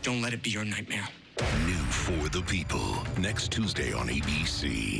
Don't let it be your nightmare. New for the People, next Tuesday on ABC.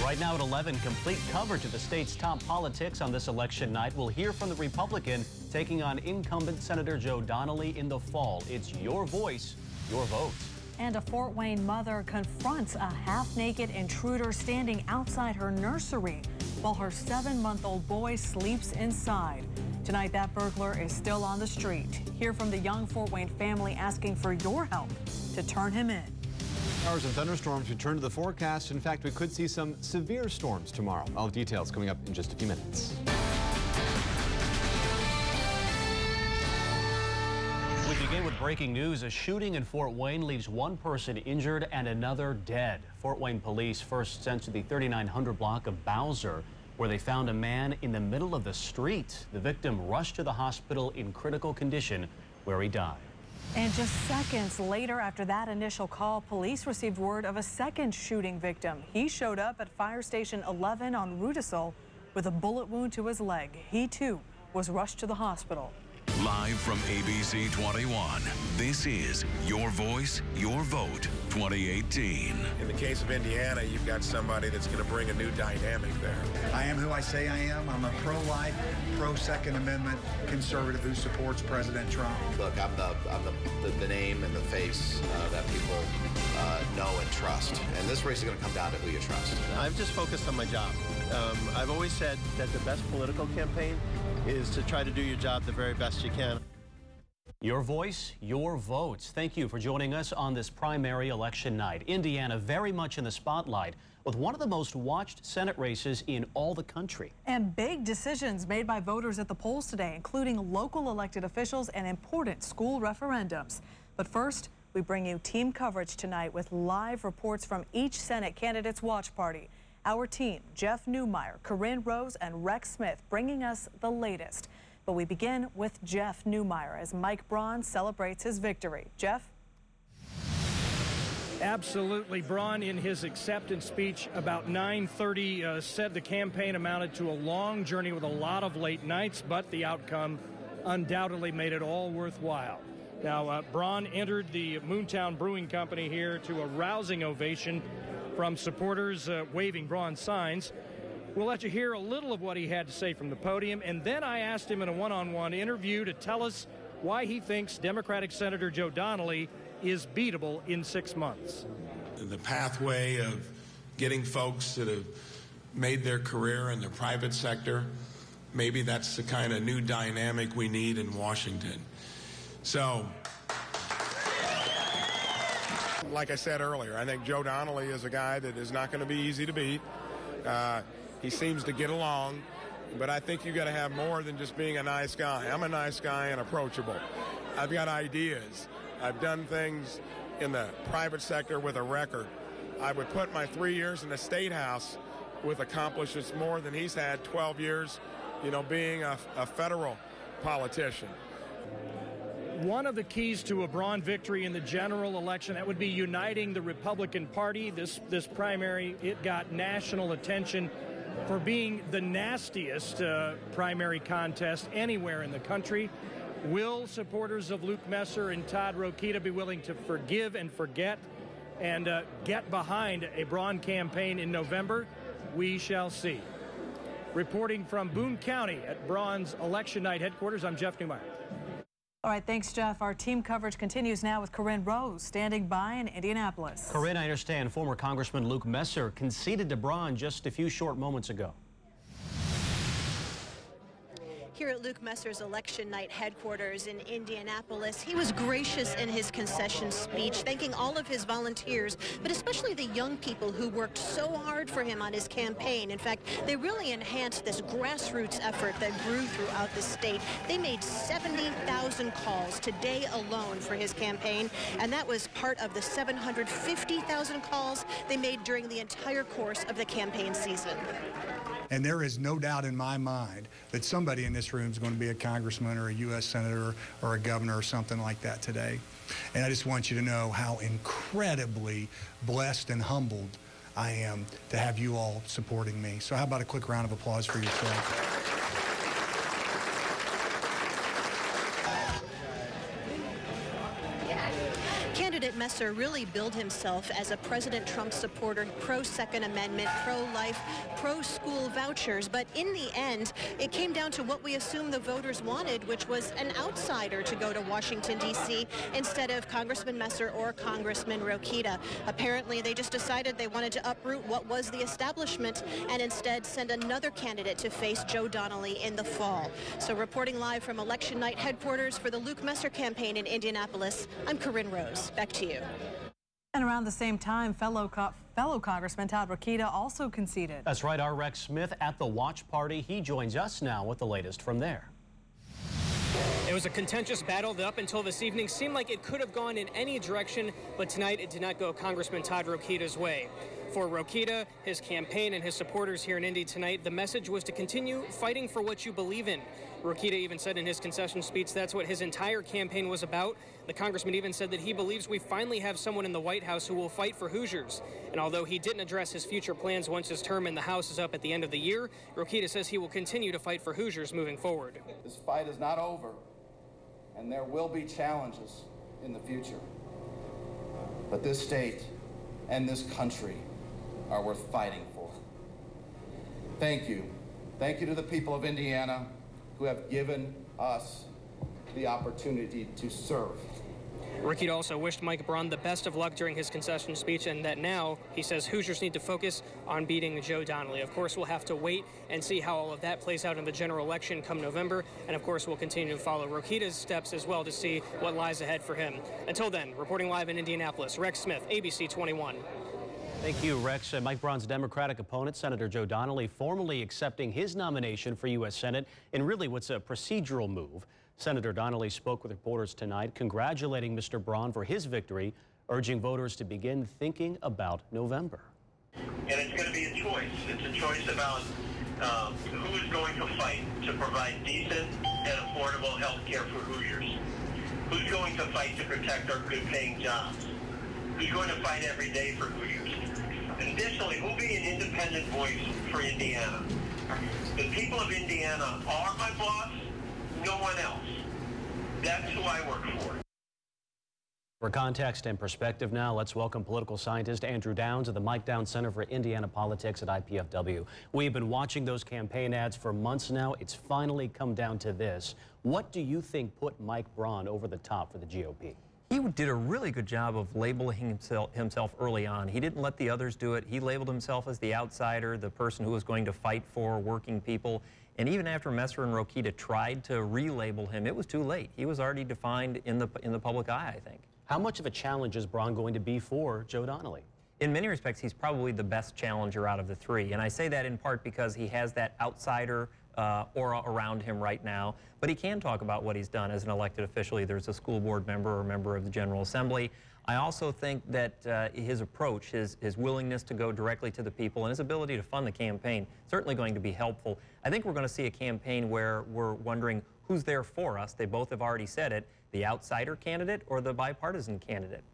Right now at 11, complete coverage of the state's top politics on this election night. We'll hear from the Republican taking on incumbent Senator Joe Donnelly in the fall. It's your voice, your vote. And a Fort Wayne mother confronts a half-naked intruder standing outside her nursery while her 7-month-old boy sleeps inside. Tonight, that burglar is still on the street. Hear from the young Fort Wayne family asking for your help to turn him in. Showers and thunderstorms return to the forecast. In fact, we could see some severe storms tomorrow. All the details coming up in just a few minutes. We begin with breaking news. A shooting in Fort Wayne leaves one person injured and another dead. Fort Wayne police first sent to the 3900 block of Bowser, where they found a man in the middle of the street. The victim rushed to the hospital in critical condition, where he died. And just seconds later, after that initial call, police received word of a second shooting victim. He showed up at Fire Station 11 on Rudisill with a bullet wound to his leg. He, too, was rushed to the hospital. Live from ABC 21, this is Your Voice, Your Vote 2018. In the case of Indiana, you've got somebody that's going to bring a new dynamic there. I am who I say I am. I'm a pro-life, pro-Second Amendment conservative who supports President Trump. Look, I'm the name and the face that people know and trust. And this race is going to come down to who you trust. I've just focused on my job. I've always said that the best political campaign is to try to do your job the very best you can. Your voice, your votes. Thank you for joining us on this primary election night. Indiana very much in the spotlight with one of the most watched Senate races in all the country. And big decisions made by voters at the polls today, including local elected officials and important school referendums. But first, we bring you team coverage tonight with live reports from each Senate candidate's watch party. Our team, Jeff Neumeier, Corinne Rose, and Rex Smith, bringing us the latest. But we begin with Jeff Neumeier as Mike Braun celebrates his victory. Jeff? Absolutely. Braun, in his acceptance speech about 9:30, said the campaign amounted to a long journey with a lot of late nights, but the outcome undoubtedly made it all worthwhile. Now, Braun entered the Moontown Brewing Company here to a rousing ovation from supporters waving Braun signs. We'll let you hear a little of what he had to say from the podium, and then I asked him in a one-on-one interview to tell us why he thinks Democratic Senator Joe Donnelly is beatable in 6 months. The pathway of getting folks that have made their career in the private sector, maybe that's the kind of new dynamic we need in Washington. So, like I said earlier, I think Joe Donnelly is a guy that is not going to be easy to beat. He seems to get along, but I think you got to have more than just being a nice guy. I'm a nice guy and approachable. I've got ideas. I've done things in the private sector with a record. I would put my 3 years in the State House with accomplishments more than he's had 12 years, being a federal politician. One of the keys to a Braun victory in the general election, that would be uniting the Republican Party. This primary, it got national attention for being the nastiest primary contest anywhere in the country. Will supporters of Luke Messer and Todd Rokita be willing to forgive and forget and get behind a Braun campaign in November? We shall see. Reporting from Boone County at Braun's election night headquarters, I'm Jeff Neumeier. All right, thanks, Jeff. Our team coverage continues now with Corinne Rose standing by in Indianapolis. Corinne, I understand former Congressman Luke Messer conceded to Braun just a few short moments ago. Here at Luke Messer's election night headquarters in Indianapolis, he was gracious in his concession speech, thanking all of his volunteers, but especially the young people who worked so hard for him on his campaign. In fact, they really enhanced this grassroots effort that grew throughout the state. They made 70,000 calls today alone for his campaign, and that was part of the 750,000 calls they made during the entire course of the campaign season. And there is no doubt in my mind that somebody in this room is going to be a congressman or a U.S. senator or a governor or something like that today. And I just want you to know how incredibly blessed and humbled I am to have you all supporting me. So how about a quick round of applause for yourself? candidate Messer really billed himself as a President Trump supporter, pro-Second Amendment, pro-life, pro-school vouchers. But in the end, it came down to what we assume the voters wanted, which was an outsider to go to Washington, D.C. instead of Congressman Messer or Congressman Rokita. Apparently, they just decided they wanted to uproot what was the establishment and instead send another candidate to face Joe Donnelly in the fall. So reporting live from election night headquarters for the Luke Messer campaign in Indianapolis, I'm Corinne Rose. Back to you. And around the same time, fellow Congressman Todd Rokita also conceded. That's right, our Rex Smith at the watch party. He joins us now with the latest from there. It was a contentious battle that up until this evening seemed like it could have gone in any direction, but tonight it did not go Congressman Todd Rokita's way. For Rokita, his campaign, and his supporters here in Indy tonight, the message was to continue fighting for what you believe in. Rokita even said in his concession speech that's what his entire campaign was about. The congressman even said that he believes we finally have someone in the White House who will fight for Hoosiers. And although he didn't address his future plans once his term in the House is up at the end of the year, Rokita says he will continue to fight for Hoosiers moving forward. This fight is not over, and there will be challenges in the future. But this state and this country are worth fighting for. Thank you. Thank you to the people of Indiana who have given us the opportunity to serve. Rokita also wished Mike Braun the best of luck during his concession speech, and that now, he says, Hoosiers need to focus on beating Joe Donnelly. Of course, we'll have to wait and see how all of that plays out in the general election come November, and of course, we'll continue to follow Rokita's steps as well to see what lies ahead for him. Until then, reporting live in Indianapolis, Rex Smith, ABC 21. Thank you, Rex. Mike Braun's Democratic opponent, Senator Joe Donnelly, formally accepting his nomination for U.S. Senate in really what's a procedural move. Senator Donnelly spoke with reporters tonight, congratulating Mr. Braun for his victory, urging voters to begin thinking about November. And it's going to be a choice. It's a choice about who is going to fight to provide decent and affordable health care for Hoosiers. Who's going to fight to protect our good-paying jobs? Who's going to fight every day for Hoosiers? And additionally, who'll be an independent voice for Indiana? The people of Indiana are my boss, no one else. That's who I work for. For context and perspective now, let's welcome political scientist Andrew Downs of the Mike Downs Center for Indiana Politics at IPFW. We've been watching those campaign ads for months now. It's finally come down to this. What do you think put Mike Braun over the top for the GOP? He did a really good job of labeling himself early on. He didn't let the others do it. He labeled himself as the outsider, the person who was going to fight for working people. And even after Messer and Rokita tried to relabel him, it was too late. He was already defined in the public eye, I think. How much of a challenge is Braun going to be for Joe Donnelly? In many respects, he's probably the best challenger out of the three. And I say that in part because he has that outsider aura around him right now. But he can talk about what he's done as an elected official, either as a school board member or member of the General Assembly. I also think that his approach, his willingness to go directly to the people, and his ability to fund the campaign, certainly going to be helpful. I think we're going to see a campaign where we're wondering who's there for us. They both have already said it, the outsider candidate or the bipartisan candidate.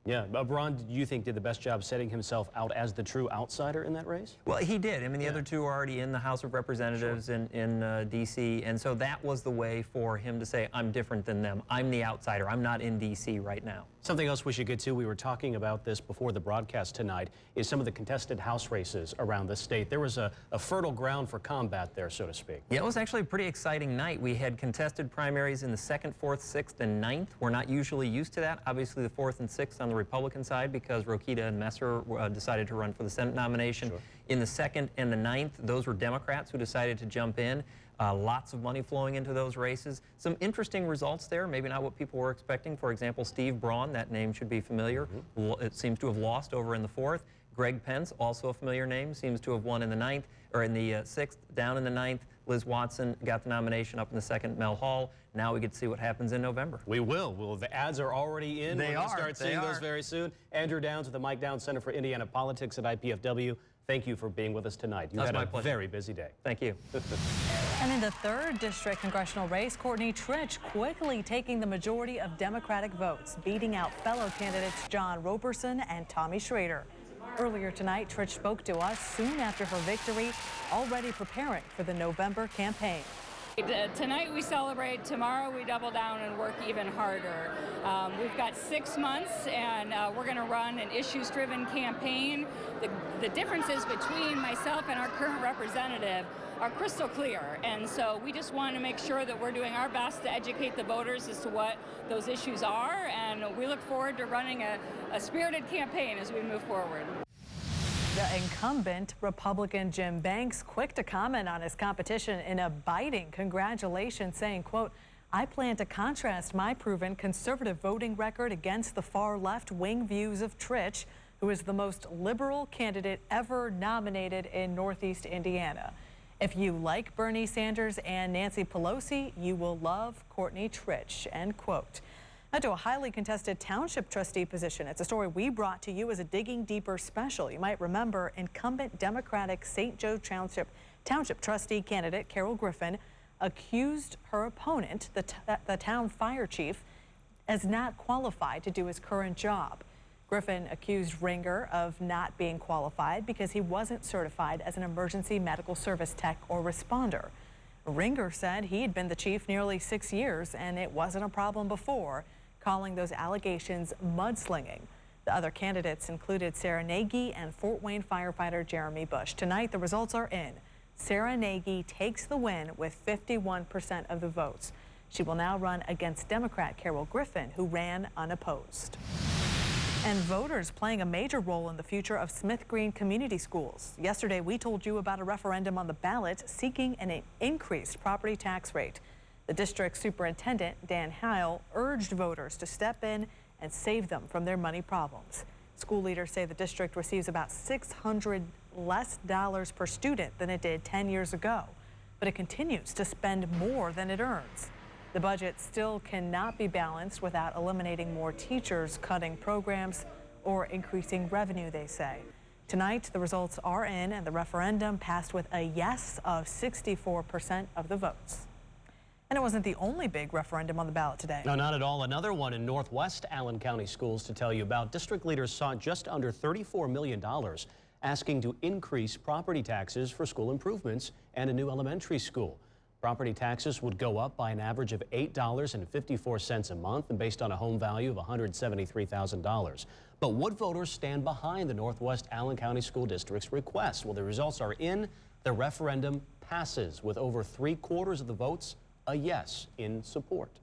Yeah, Braun, do you think did the best job setting himself out as the true outsider in that race? Well, he did. I mean, the other two are already in the House of Representatives in D.C., and so that was the way for him to say, I'm different than them. I'm the outsider. I'm not in D.C. right now. Something else we should get to, we were talking about this before the broadcast tonight, is some of the contested House races around the state. There was a fertile ground for combat there, so to speak. Yeah, it was actually a pretty exciting night. We had contested primaries in the 2nd, 4th, 6th, and 9th. We're not usually used to that. Obviously, the 4th and 6th on the Republican side because Rokita and Messer decided to run for the Senate nomination. Sure. In the 2nd and the 9th, those were Democrats who decided to jump in. Lots of money flowing into those races. Some interesting results there, maybe not what people were expecting. For example, Steve Braun, that name should be familiar. It seems to have lost over in the 4th. Greg Pence, also a familiar name, seems to have won in the 9th, or in the 6th, down in the 9th. Liz Watson got the nomination up in the 2nd, Mel Hall. Now we get to see what happens in November. We will. Well, the ads are already in. We're going to start seeing those very soon. Andrew Downs with the Mike Downs Center for Indiana Politics at IPFW. Thank you for being with us tonight. You had a very busy day. Thank you. And in the 3rd District congressional race, Courtney Tritch quickly taking the majority of Democratic votes, beating out fellow candidates John Roberson and Tommy Schrader. Earlier tonight, Tritch spoke to us soon after her victory, already preparing for the November campaign. Tonight we celebrate, tomorrow we double down and work even harder. We've got 6 months and we're going to run an issues-driven campaign. The differences between myself and our current representative are crystal clear, and so we just want to make sure that we're doing our best to educate the voters as to what those issues are, and we look forward to running a spirited campaign as we move forward. The incumbent Republican Jim Banks quick to comment on his competition in a biting congratulations, saying, quote, "I plan to contrast my proven conservative voting record against the far left wing views of Tritch, who is the most liberal candidate ever nominated in Northeast Indiana. If you like Bernie Sanders and Nancy Pelosi, you will love Courtney Tritch," end quote. Now to a highly contested township trustee position. It's a story we brought to you as a Digging Deeper special. You might remember incumbent Democratic St. Joe Township trustee candidate Carol Griffin accused her opponent, the town fire chief, as not qualified to do his current job. Griffin accused Ringer of not being qualified because he wasn't certified as an emergency medical service tech or responder. Ringer said he'd been the chief nearly 6 years and it wasn't a problem before, calling those allegations mudslinging. The other candidates included Sarah Nagy and Fort Wayne firefighter Jeremy Bush. Tonight, the results are in. Sarah Nagy takes the win with 51% of the votes. She will now run against Democrat Carol Griffin, who ran unopposed. And voters playing a major role in the future of Smith Green Community Schools. Yesterday, we told you about a referendum on the ballot seeking an increased property tax rate. The district superintendent, Dan Heil, urged voters to step in and save them from their money problems. School leaders say the district receives about $600 less per student than it did 10 years ago, but it continues to spend more than it earns. The budget still cannot be balanced without eliminating more teachers, cutting programs, or increasing revenue, they say. Tonight, the results are in, and the referendum passed with a yes of 64% of the votes. And it wasn't the only big referendum on the ballot today. No, not at all. Another one in Northwest Allen County Schools to tell you about. District leaders sought just under $34 million, asking to increase property taxes for school improvements and a new elementary school. Property taxes would go up by an average of $8.54 a month and based on a home value of $173,000. But would voters stand behind the Northwest Allen County School District's request? Well, the results are in. The referendum passes with over 3/4 of the votes a yes in support.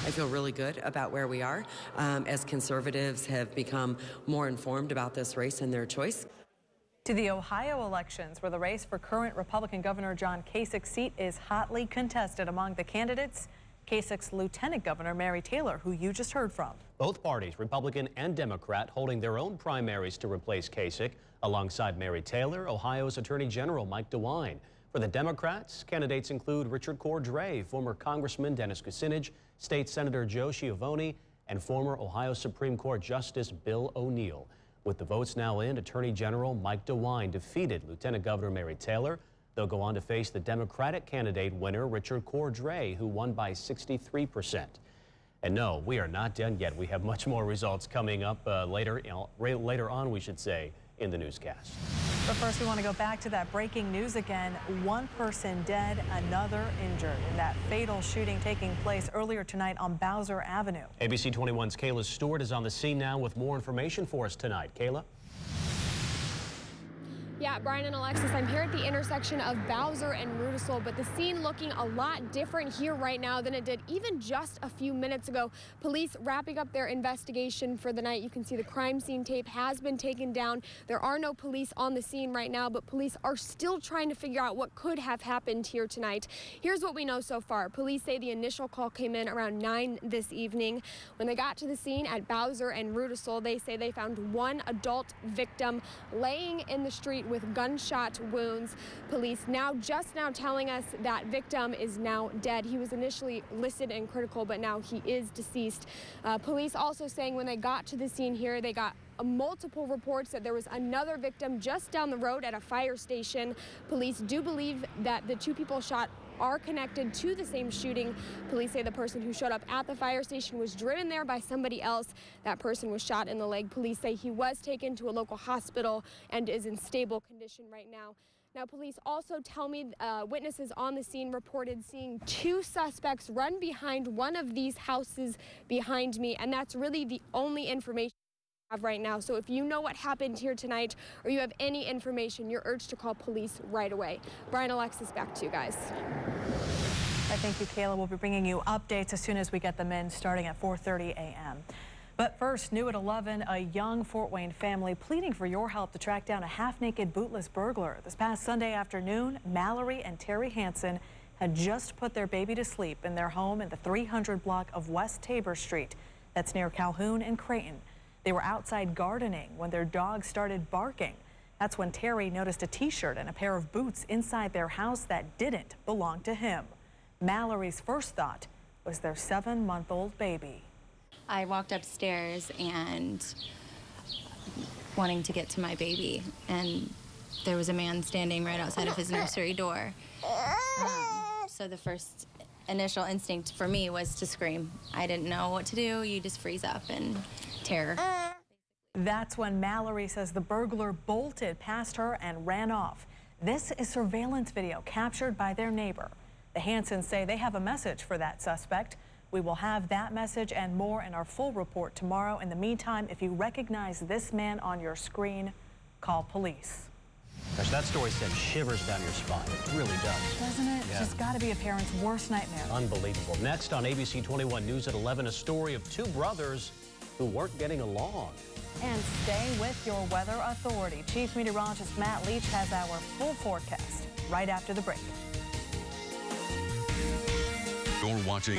I feel really good about where we are as conservatives have become more informed about this race and their choice. To the Ohio elections, where the race for current Republican Governor John Kasich's seat is hotly contested. Among the candidates, Kasich's Lieutenant Governor Mary Taylor, who you just heard from. Both parties, Republican and Democrat, holding their own primaries to replace Kasich. Alongside Mary Taylor, Ohio's Attorney General Mike DeWine. For the Democrats, candidates include Richard Cordray, former Congressman Dennis Kucinich, State Senator Joe Schiavone, and former Ohio Supreme Court Justice Bill O'Neill. With the votes now in, Attorney General Mike DeWine defeated Lieutenant Governor Mary Taylor. They'll go on to face the Democratic candidate winner, Richard Cordray, who won by 63%. And no, we are not done yet. We have much more results coming up later on, we should say, in the newscast. But first, we want to go back to that breaking news again. One person dead, another injured in that fatal shooting taking place earlier tonight on Bowser Avenue. ABC 21's Kayla Stewart is on the scene now with more information for us tonight. Kayla? Yeah, Brian and Alexis, I'm here at the intersection of Bowser and Rudisill, but the scene looking a lot different here right now than it did even just a few minutes ago. Police wrapping up their investigation for the night. You can see the crime scene tape has been taken down. There are no police on the scene right now, but police are still trying to figure out what could have happened here tonight. Here's what we know so far. Police say the initial call came in around 9 this evening. When they got to the scene at Bowser and Rudisill, they say they found one adult victim laying in the street with gunshot wounds. Police just now telling us that victim is now dead. He was initially listed in critical, but now he is deceased. Police also saying when they got to the scene here, they got multiple reports that there was another victim just down the road at a fire station. Police do believe that the two people shot are connected to the same shooting. Police say the person who showed up at the fire station was driven there by somebody else. That person was shot in the leg. Police say he was taken to a local hospital and is in stable condition right now. Now, police also tell me witnesses on the scene reported seeing 2 suspects run behind one of these houses behind me, and that's really the only information I have right now. So if you know what happened here tonight or you have any information, you're urged to call police right away. Brian, Alexis, back to you guys. Thank you, Kayla. We'll be bringing you updates as soon as we get them in, starting at 4:30 a.m. But first, new at 11, a young Fort Wayne family pleading for your help to track down a half-naked bootless burglar. This past Sunday afternoon, Mallory and Terry Hansen had just put their baby to sleep in their home in the 300 block of West Tabor Street. That's near Calhoun and Creighton. They were outside gardening when their dog started barking. That's when Terry noticed a T-shirt and a pair of boots inside their house that didn't belong to him. Mallory's first thought was their 7-month-old baby. I walked upstairs and wanting to get to my baby, and there was a man standing right outside of his nursery door. So the first initial instinct for me was to scream. I didn't know what to do. You just freeze up in terror. That's when Mallory says the burglar bolted past her and ran off. This is surveillance video captured by their neighbor. The Hansens say they have a message for that suspect. We will have that message and more in our full report tomorrow. In the meantime, if you recognize this man on your screen, call police. Gosh, that story sends shivers down your spine. It really does. Doesn't it? Yeah. It's just got to be a parent's worst nightmare. Unbelievable. Next on ABC 21 News at 11, a story of 2 brothers who weren't getting along. And stay with your weather authority. Chief Meteorologist Matt Leach has our full forecast right after the break. You're watching